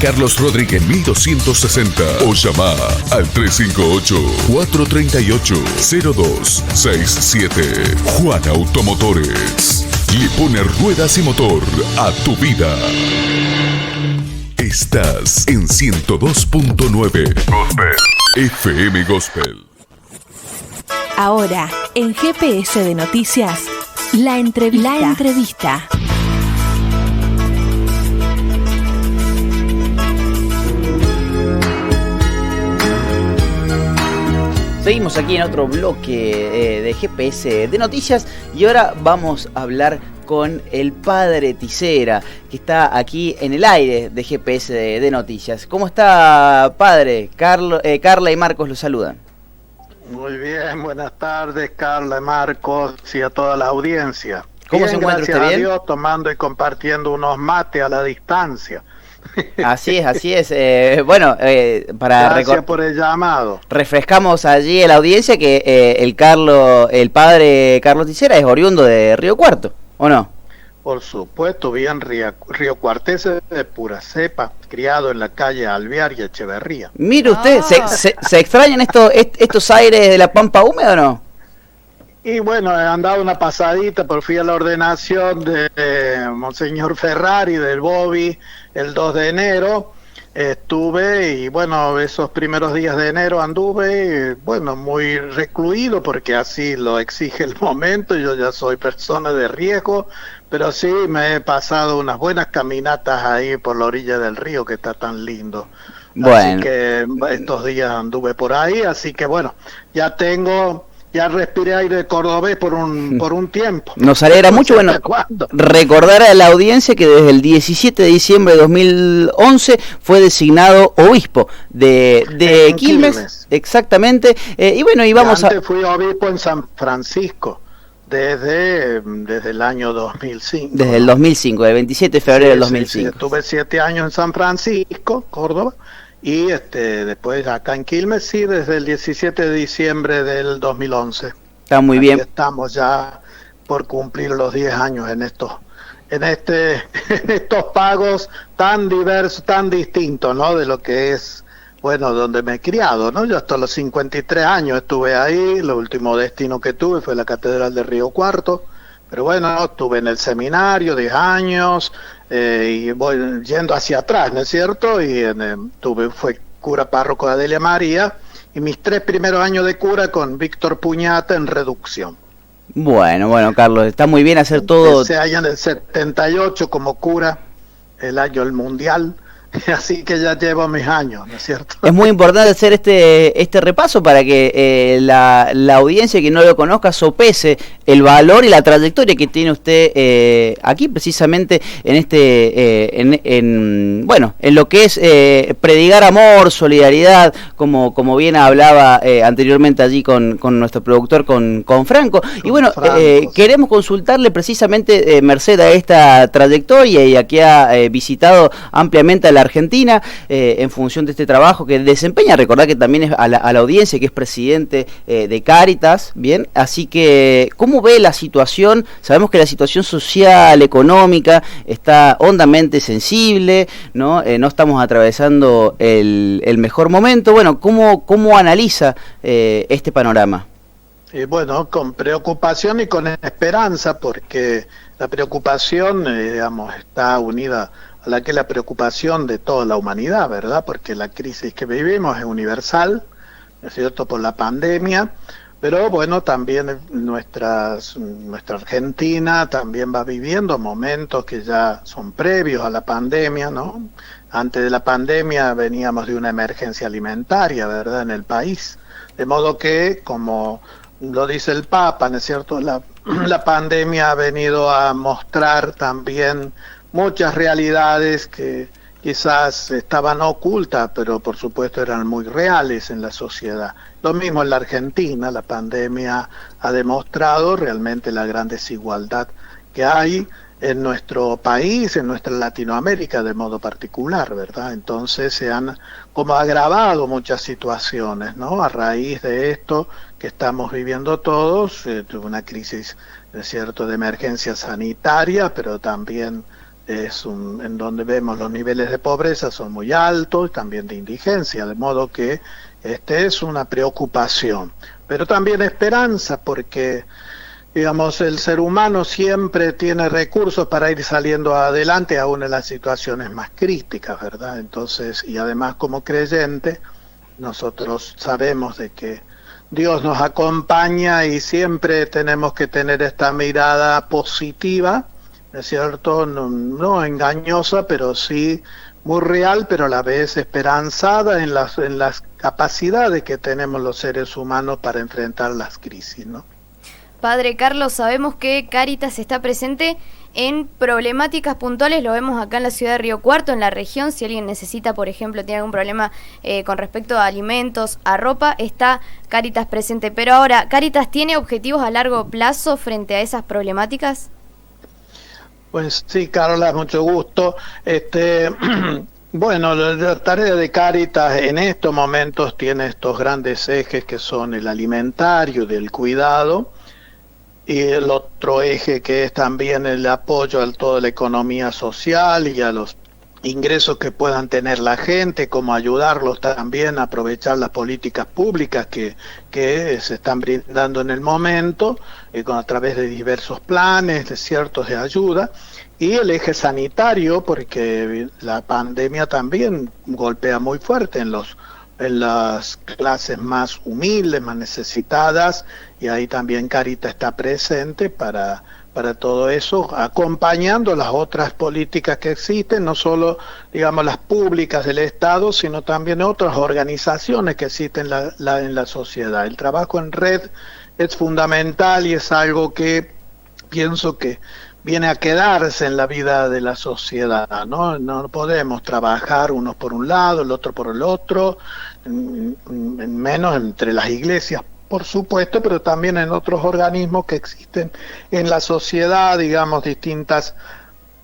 Carlos Rodríguez 1260 o llama al 358-438-0267. Juan Automotores. Le pone ruedas y motor a tu vida. Estás en 102.9 Gospel FM Gospel. Ahora, en GPS de Noticias, la entrevista. Seguimos aquí en otro bloque de GPS de Noticias y ahora vamos a hablar con el padre Tisera, que está aquí en el aire de GPS de Noticias. ¿Cómo está, padre? Carla y Marcos los saludan. Muy bien, buenas tardes, Carla y Marcos, y a toda la audiencia. ¿Cómo bien, se encuentra usted? Gracias a ¿Bien? Dios, tomando y compartiendo unos mates a la distancia. Así es. Bueno, Gracias por el llamado. Refrescamos allí a la audiencia que el padre Carlos Tisera es oriundo de Río Cuarto, ¿o no? Por supuesto, bien Río Cuartense de pura cepa, criado en la calle Alvear y Echeverría. Mire usted, ¿se extrañan estos aires de la Pampa húmeda o no? Y bueno, he andado una pasadita, pero fui a la ordenación de Monseñor Ferrari, del Bobby, el 2 de enero. Estuve y bueno, esos primeros días de enero anduve, bueno, muy recluido porque así lo exige el momento. Yo ya soy persona de riesgo, pero sí me he pasado unas buenas caminatas ahí por la orilla del río que está tan lindo. Bueno. Así que estos días anduve por ahí, así que bueno, ya respiré aire cordobés por un tiempo. Nos alegra mucho, bueno, recordar a la audiencia que desde el 17 de diciembre de 2011 fue designado obispo de Quilmes, exactamente, y bueno, y vamos antes fui obispo en San Francisco, desde el año 2005. Desde el 2005, el 27 de febrero del 2005. Sí, estuve 7 años en San Francisco, Córdoba, y después acá en Quilmes, sí, desde el 17 de diciembre del 2011. Está muy bien. Estamos ya por cumplir los 10 años en estos pagos tan diversos, tan distintos, ¿no? De lo que es, bueno, donde me he criado, ¿no? Yo hasta los 53 años estuve ahí, lo último destino que tuve fue la Catedral de Río Cuarto, pero bueno, estuve en el seminario 10 años, y voy yendo hacia atrás, ¿no es cierto? Y fue cura párroco de Adelia María, y mis 3 primeros años de cura con Víctor Puñata en reducción. Bueno, Carlos, está muy bien hacer todo. Ese año en el 78 como cura, el año del mundial, así que ya llevo mis años, ¿no es cierto? Es muy importante hacer este repaso para que la audiencia que no lo conozca sopese el valor y la trayectoria que tiene usted aquí precisamente en lo que es predicar amor, solidaridad, como bien hablaba anteriormente allí con nuestro productor, con Franco. Y bueno, queremos consultarle precisamente merced a esta trayectoria y a que ha visitado ampliamente a la Argentina en función de este trabajo que desempeña. Recordar que también es a la audiencia que es presidente de Cáritas, bien, así que ¿cómo ve la situación? Sabemos que la situación social, económica está hondamente sensible, no estamos atravesando el mejor momento. Bueno, ¿cómo analiza este panorama? Bueno, con preocupación y con esperanza, porque la preocupación, está unida a la que es la preocupación de toda la humanidad, ¿verdad? Porque la crisis que vivimos es universal, ¿no es cierto?, por la pandemia, pero bueno, también nuestra Argentina también va viviendo momentos que ya son previos a la pandemia, ¿no? Antes de la pandemia veníamos de una emergencia alimentaria, ¿verdad?, en el país, de modo que, como lo dice el Papa, ¿no es cierto?, la pandemia ha venido a mostrar también muchas realidades que quizás estaban ocultas, pero por supuesto eran muy reales en la sociedad. Lo mismo en la Argentina, la pandemia ha demostrado realmente la gran desigualdad que hay en nuestro país, en nuestra Latinoamérica de modo particular, ¿verdad? Entonces se han como agravado muchas situaciones, ¿no? A raíz de esto que estamos viviendo todos, una crisis, ¿no es cierto?, de emergencia sanitaria, pero también en donde vemos los niveles de pobreza son muy altos, también de indigencia, de modo que es una preocupación, pero también esperanza, porque digamos, el ser humano siempre tiene recursos para ir saliendo adelante aún en las situaciones más críticas, ¿verdad? Entonces, y además como creyente, nosotros sabemos de que Dios nos acompaña y siempre tenemos que tener esta mirada positiva, ¿no es cierto? No engañosa, pero sí muy real, pero a la vez esperanzada en las capacidades que tenemos los seres humanos para enfrentar las crisis, ¿no? Padre Carlos, sabemos que Cáritas está presente en problemáticas puntuales, lo vemos acá en la ciudad de Río Cuarto, en la región. Si alguien necesita, por ejemplo, tiene algún problema con respecto a alimentos, a ropa, está Cáritas presente. Pero ahora, ¿Cáritas tiene objetivos a largo plazo frente a esas problemáticas? Pues sí, Carola, mucho gusto. Bueno, la tarea de Cáritas en estos momentos tiene estos grandes ejes que son el alimentario, del cuidado, y el otro eje que es también el apoyo a toda la economía social y a los ingresos que puedan tener la gente, como ayudarlos también a aprovechar las políticas públicas que se están brindando en el momento, a través de diversos planes, de ciertos de ayuda, y el eje sanitario, porque la pandemia también golpea muy fuerte en las clases más humildes, más necesitadas, y ahí también Cáritas está presente para todo eso, acompañando las otras políticas que existen, no solo, digamos, las públicas del Estado, sino también otras organizaciones que existen en la sociedad. El trabajo en red es fundamental y es algo que pienso que viene a quedarse en la vida de la sociedad, ¿no? No podemos trabajar unos por un lado, el otro por el otro, menos entre las iglesias, por supuesto, pero también en otros organismos que existen en la sociedad, digamos, distintas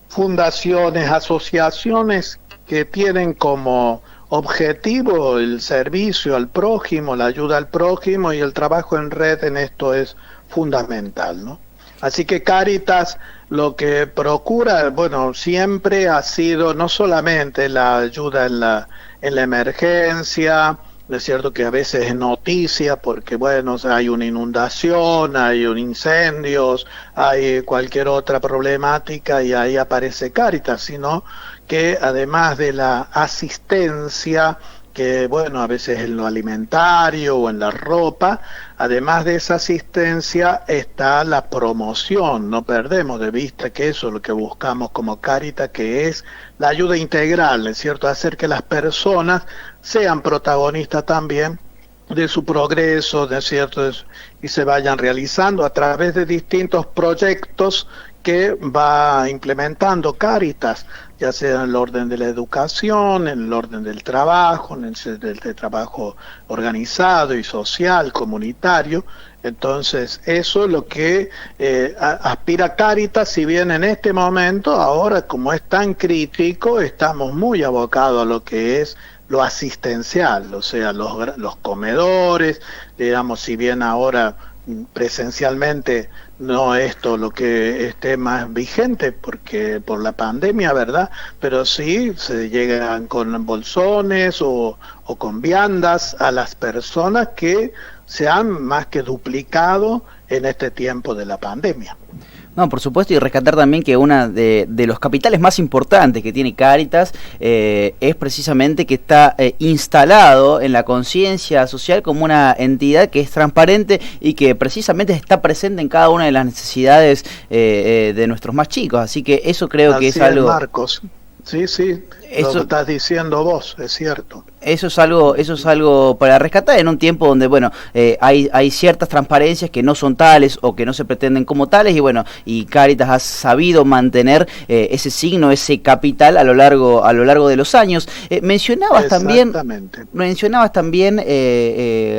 fundaciones, asociaciones que tienen como objetivo el servicio al prójimo, la ayuda al prójimo, y el trabajo en red en esto es fundamental, ¿no? Así que Cáritas lo que procura, bueno, siempre ha sido no solamente la ayuda en la emergencia. Es cierto que a veces es noticia porque, bueno, hay una inundación, hay un incendios, hay cualquier otra problemática y ahí aparece Cáritas, sino que además de la asistencia, que bueno, a veces en lo alimentario o en la ropa, además de esa asistencia está la promoción. No perdemos de vista que eso es lo que buscamos como Cáritas, que es la ayuda integral, ¿es cierto? Hacer que las personas sean protagonistas también de su progreso, ¿no es cierto? Y se vayan realizando a través de distintos proyectos que va implementando Cáritas, ya sea en el orden de la educación, en el orden del trabajo, en el trabajo organizado y social, comunitario. Entonces, eso es lo que aspira Cáritas, si bien en este momento, ahora como es tan crítico, estamos muy abocados a lo que es lo asistencial, o sea, los comedores, digamos, si bien ahora presencialmente no esto lo que esté más vigente porque por la pandemia, ¿verdad? Pero sí se llegan con bolsones o con viandas a las personas que se han más que duplicado en este tiempo de la pandemia. No, por supuesto, y rescatar también que una de los capitales más importantes que tiene Cáritas es precisamente que está instalado en la conciencia social como una entidad que es transparente y que precisamente está presente en cada una de las necesidades de nuestros más chicos. Así que eso creo que es algo... Marcos. Sí, eso, lo estás diciendo vos, es cierto. Eso es algo para rescatar en un tiempo donde, bueno, hay ciertas transparencias que no son tales o que no se pretenden como tales, y bueno, y Cáritas ha sabido mantener ese signo, ese capital a lo largo de los años. Mencionabas también,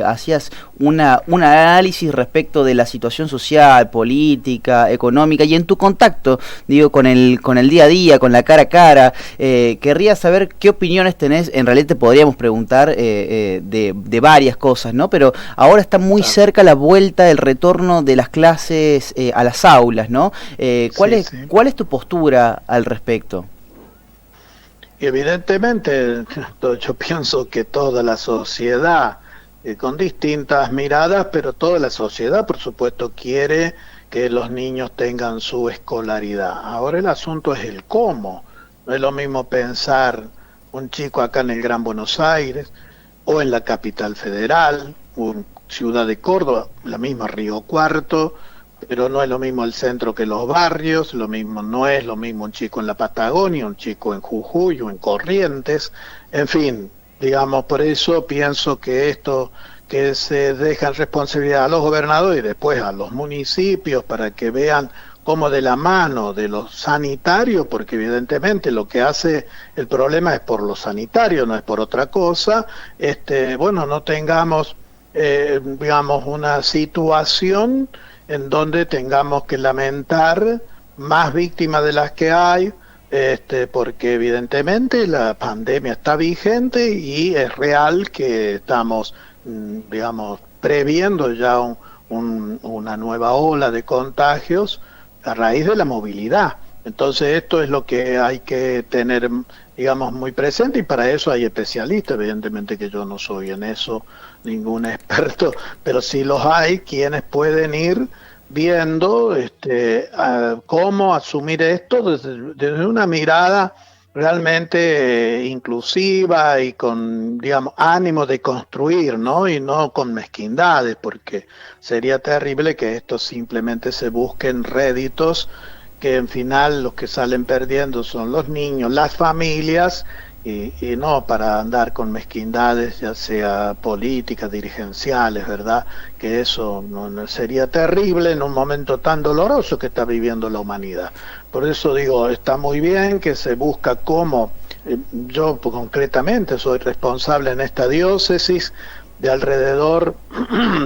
hacías un análisis respecto de la situación social, política, económica, y en tu contacto, digo, con el día a día, con la cara a cara, querría saber qué opiniones tenés. En realidad te podríamos preguntar de varias cosas, ¿no? Pero ahora está muy cerca la vuelta, el retorno de las clases a las aulas, ¿no? ¿Cuál es tu postura al respecto? Y evidentemente, yo pienso que toda la sociedad, con distintas miradas, pero toda la sociedad, por supuesto, quiere que los niños tengan su escolaridad. Ahora el asunto es el cómo. No es lo mismo pensar un chico acá en el Gran Buenos Aires, o en la capital federal, o en Ciudad de Córdoba, la misma Río Cuarto, pero no es lo mismo el centro que los barrios, no es lo mismo un chico en la Patagonia, un chico en Jujuy o en Corrientes, en fin, digamos, por eso pienso que esto, que se deja en responsabilidad a los gobernadores y después a los municipios para que vean cómo de la mano de los sanitarios, porque evidentemente lo que hace el problema es por lo sanitario, no es por otra cosa, bueno, no tengamos, digamos, una situación en donde tengamos que lamentar más víctimas de las que hay, porque evidentemente la pandemia está vigente y es real que estamos, digamos, previendo ya una nueva ola de contagios a raíz de la movilidad. Entonces esto es lo que hay que tener, digamos, muy presente, y para eso hay especialistas. Evidentemente que yo no soy en eso ningún experto, pero sí los hay quienes pueden ir viendo cómo asumir esto desde una mirada realmente inclusiva y con, digamos, ánimo de construir, ¿no? Y no con mezquindades, porque sería terrible que esto simplemente se busquen réditos, que en final los que salen perdiendo son los niños, las familias, y no para andar con mezquindades, ya sea políticas, dirigenciales, ¿verdad? Que eso no sería terrible en un momento tan doloroso que está viviendo la humanidad. Por eso digo, está muy bien que se busca cómo, yo concretamente soy responsable en esta diócesis de alrededor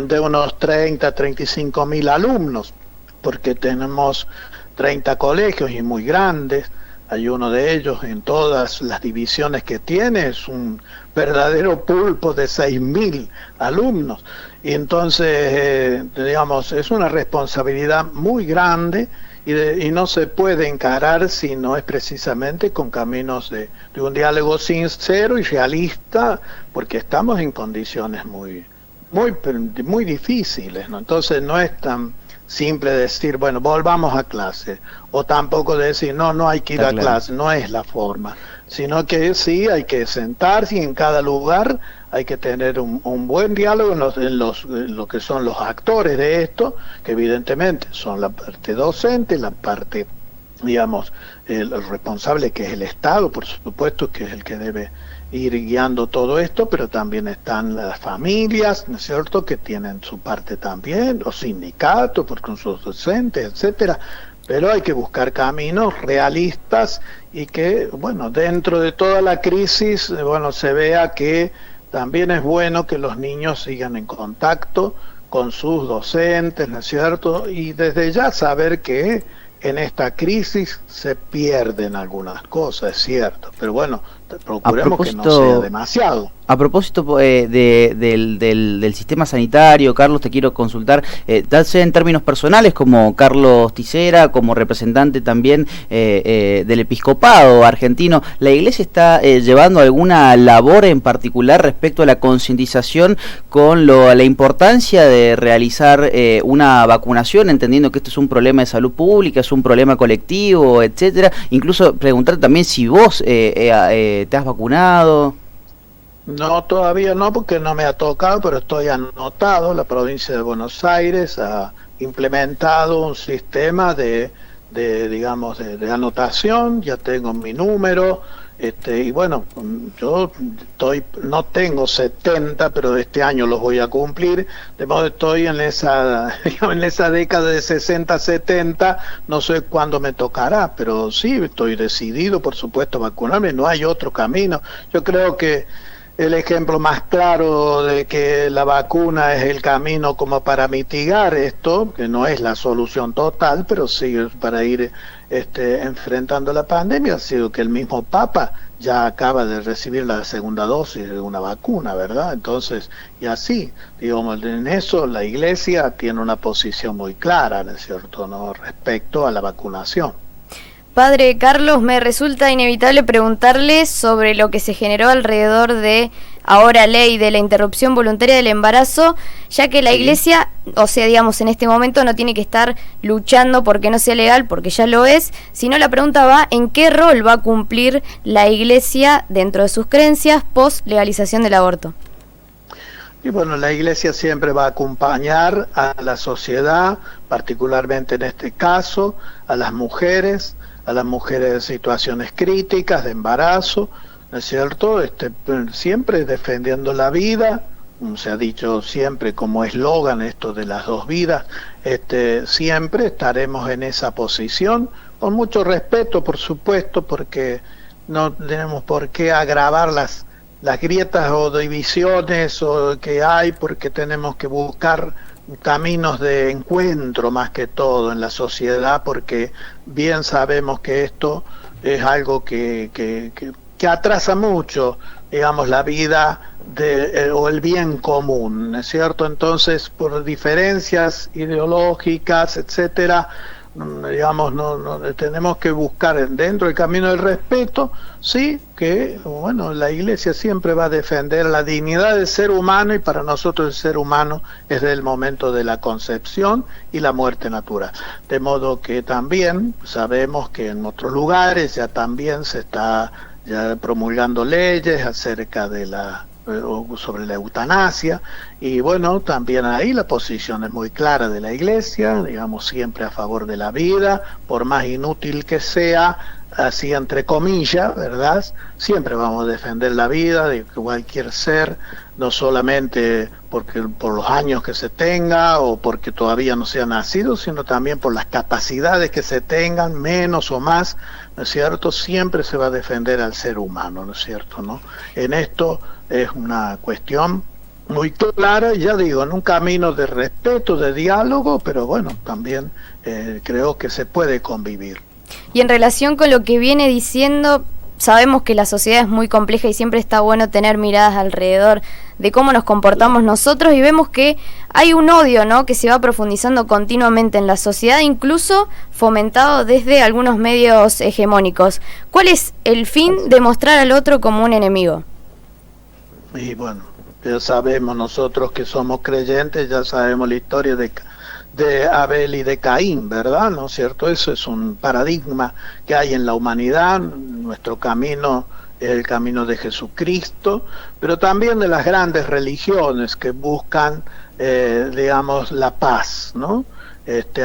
de unos 35 mil alumnos, porque tenemos 30 colegios y muy grandes. Hay uno de ellos en todas las divisiones que tiene, es un verdadero pulpo de 6.000 alumnos. Y entonces, digamos, es una responsabilidad muy grande y no se puede encarar si no es precisamente con caminos de un diálogo sincero y realista, porque estamos en condiciones muy difíciles, ¿no? Entonces no es tan simple decir, bueno, volvamos a clase, o tampoco decir, no hay que ir a clase, no es la forma, sino que sí hay que sentarse, y en cada lugar hay que tener un buen diálogo en lo que son los actores de esto, que evidentemente son la parte docente, la parte, digamos, el responsable, que es el Estado, por supuesto, que es el que debe ir guiando todo esto, pero también están las familias, ¿no es cierto?, que tienen su parte también, los sindicatos, porque son sus docentes, etcétera. Pero hay que buscar caminos realistas y que, bueno, dentro de toda la crisis, bueno, se vea que también es bueno que los niños sigan en contacto con sus docentes, ¿no es cierto?, y desde ya saber que en esta crisis se pierden algunas cosas, es cierto, pero bueno, procuremos que no sea demasiado. A propósito del sistema sanitario, Carlos, te quiero consultar, ya sea en términos personales, como Carlos Ticera, como representante también del episcopado argentino, ¿la Iglesia está llevando alguna labor en particular respecto a la concientización con la importancia de realizar una vacunación, entendiendo que esto es un problema de salud pública, es un problema colectivo, etcétera? Incluso preguntar también si vos te has vacunado. No, todavía no, porque no me ha tocado, pero estoy anotado. La provincia de Buenos Aires ha implementado un sistema digamos, de anotación. Ya tengo mi número, y bueno, yo no tengo 70, pero este año los voy a cumplir, de modo que estoy en esa década de 60, 70, no sé cuándo me tocará, pero sí, estoy decidido, por supuesto, a vacunarme, no hay otro camino. Yo creo que el ejemplo más claro de que la vacuna es el camino como para mitigar esto, que no es la solución total, pero sí para ir enfrentando la pandemia, ha sido que el mismo Papa ya acaba de recibir la segunda dosis de una vacuna, ¿verdad? Entonces, y así, digamos, en eso la Iglesia tiene una posición muy clara, ¿no es cierto?, ¿no?, respecto a la vacunación. Padre Carlos, me resulta inevitable preguntarle sobre lo que se generó alrededor de ahora ley de la interrupción voluntaria del embarazo, ya que la Iglesia, o sea, digamos, en este momento no tiene que estar luchando porque no sea legal, porque ya lo es, sino la pregunta va en qué rol va a cumplir la Iglesia dentro de sus creencias post legalización del aborto. Y bueno, la Iglesia siempre va a acompañar a la sociedad, particularmente en este caso, a las mujeres en situaciones críticas de embarazo, ¿no es cierto? Siempre defendiendo la vida, se ha dicho siempre como eslogan esto de las dos vidas, siempre estaremos en esa posición, con mucho respeto, por supuesto, porque no tenemos por qué agravar las grietas o divisiones que hay, porque tenemos que buscar caminos de encuentro más que todo en la sociedad, porque bien sabemos que esto es algo que atrasa mucho, digamos, la vida o el bien común, ¿no es cierto? Entonces, por diferencias ideológicas, etcétera, digamos, no tenemos que buscar dentro del camino del respeto, sí, que bueno, la Iglesia siempre va a defender la dignidad del ser humano, y para nosotros el ser humano es del momento de la concepción y la muerte natural, de modo que también sabemos que en otros lugares ya también se está ya promulgando leyes acerca de sobre la eutanasia, y bueno, también ahí la posición es muy clara de la Iglesia, digamos, siempre a favor de la vida, por más inútil que sea, así entre comillas, ¿verdad? Siempre vamos a defender la vida de cualquier ser, no solamente por los años que se tenga o porque todavía no se ha nacido, sino también por las capacidades que se tengan, menos o más, ¿no es cierto? Siempre se va a defender al ser humano, ¿no es cierto?, ¿no? En esto es una cuestión muy clara, ya digo, en un camino de respeto, de diálogo, pero bueno, también creo que se puede convivir. Y en relación con lo que viene diciendo, sabemos que la sociedad es muy compleja y siempre está bueno tener miradas alrededor de cómo nos comportamos nosotros, y vemos que hay un odio, ¿no?, que se va profundizando continuamente en la sociedad, incluso fomentado desde algunos medios hegemónicos. ¿Cuál es el fin de mostrar al otro como un enemigo? Y bueno, ya sabemos nosotros que somos creyentes, ya sabemos la historia de Abel y de Caín, ¿verdad? ¿No es cierto? Eso es un paradigma que hay en la humanidad. Nuestro camino es el camino de Jesucristo, pero también de las grandes religiones que buscan, digamos, la paz, ¿no?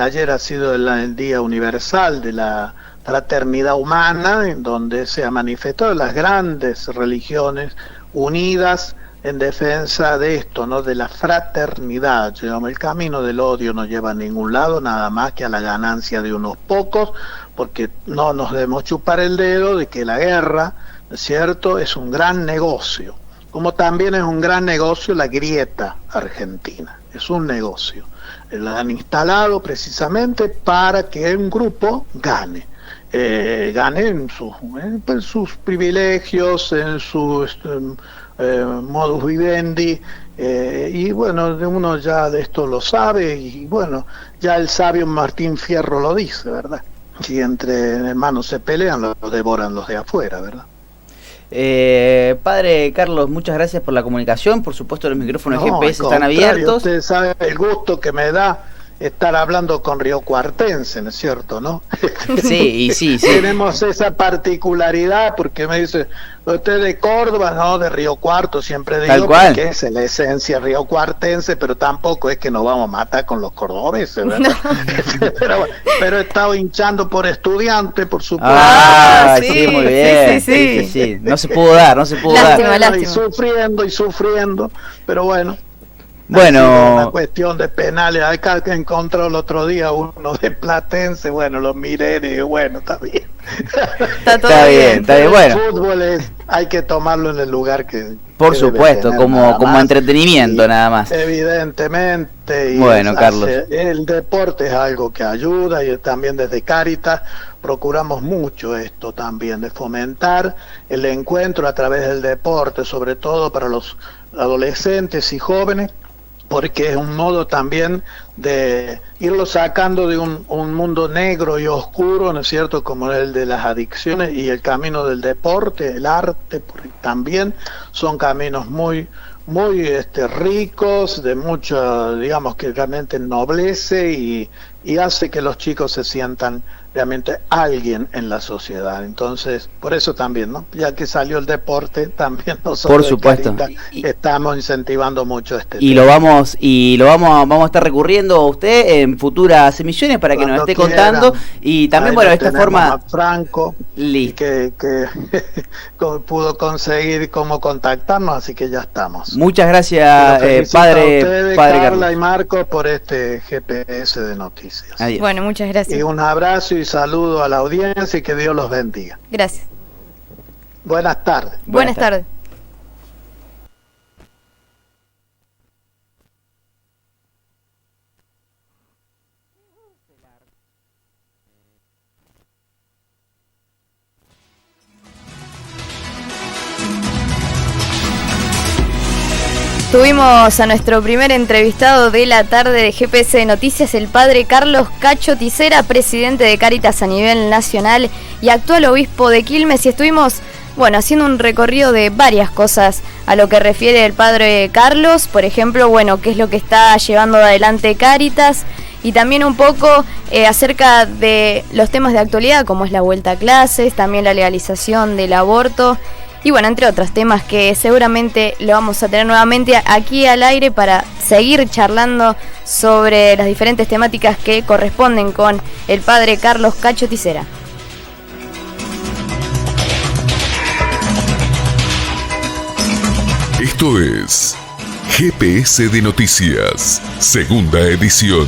Ayer ha sido el Día Universal de la Fraternidad Humana, en donde se ha manifestado las grandes religiones unidas en defensa de esto, ¿no?, de la fraternidad. Digamos, el camino del odio no lleva a ningún lado, nada más que a la ganancia de unos pocos, porque no nos debemos chupar el dedo de que la guerra, ¿no es cierto?, es un gran negocio, como también es un gran negocio la grieta argentina, es un negocio. La han instalado precisamente para que un grupo gane en sus privilegios, en sus modus vivendi, y bueno, uno ya de esto lo sabe, y bueno, ya el sabio Martín Fierro lo dice, ¿verdad? Si entre hermanos se pelean, los devoran los de afuera, ¿verdad? Padre Carlos, muchas gracias por la comunicación. Por supuesto, los micrófonos GPS están abiertos. Usted sabe el gusto que me da estar hablando con riocuartense, ¿no es cierto, no? Sí, sí. Tenemos esa particularidad, porque me dice, usted de Córdoba, no, de Río Cuarto, siempre digo que es la esencia riocuartense, pero tampoco es que nos vamos a matar con los cordobeses, ¿verdad? No. pero he estado hinchando por estudiante, por supuesto. Sí, muy bien. Sí. No se pudo dar. Lástima. Y sufriendo, pero bueno. Bueno, una cuestión de penales. Acá que encontró el otro día uno de Platense, bueno, lo miré y digo, bueno, está bien. Está todo Está bien, bien. está bien, bueno. El fútbol hay que tomarlo en el lugar que Por que debe supuesto, tener, como, nada como más. entretenimiento Y nada más. Evidentemente, y Bueno, Carlos. el deporte es algo que ayuda, y también desde Cáritas procuramos mucho esto también, de fomentar el encuentro a través del deporte, sobre todo para los adolescentes y jóvenes, porque es un modo también de irlo sacando de un mundo negro y oscuro, ¿no es cierto?, como el de las adicciones, y el camino del deporte, el arte, porque también son caminos muy ricos, de mucho, digamos, que realmente ennoblece y hace que los chicos se sientan realmente alguien en la sociedad. Entonces, por eso también, ¿no? Ya que salió el deporte, también nosotros Por supuesto. de Cáritas estamos incentivando mucho este Y tema. lo vamos a estar recurriendo a usted en futuras emisiones para que nos Cuando esté quieran. contando, y también, Ahí bueno, lo de esta tenemos forma a Franco, Listo. que pudo conseguir cómo contactarnos, así que ya estamos. Muchas Y gracias, los felicito a padre ustedes, Carlos. Carla y Marco, por este GPS de noticias. Adiós. Bueno, muchas Y gracias. un abrazo y saludo a la audiencia y que Dios los bendiga. Gracias. Buenas tardes. Buenas tardes. Tuvimos a nuestro primer entrevistado de la tarde de GPS de Noticias, el padre Carlos Cacho Tisera, presidente de Cáritas a nivel nacional y actual obispo de Quilmes, y estuvimos, bueno, haciendo un recorrido de varias cosas a lo que refiere el padre Carlos, por ejemplo, bueno, qué es lo que está llevando adelante Cáritas, y también un poco acerca de los temas de actualidad, como es la vuelta a clases, también la legalización del aborto, y bueno, entre otros temas que seguramente lo vamos a tener nuevamente aquí al aire para seguir charlando sobre las diferentes temáticas que corresponden con el padre Carlos Cacho Tisera. Esto es GPS de Noticias, segunda edición.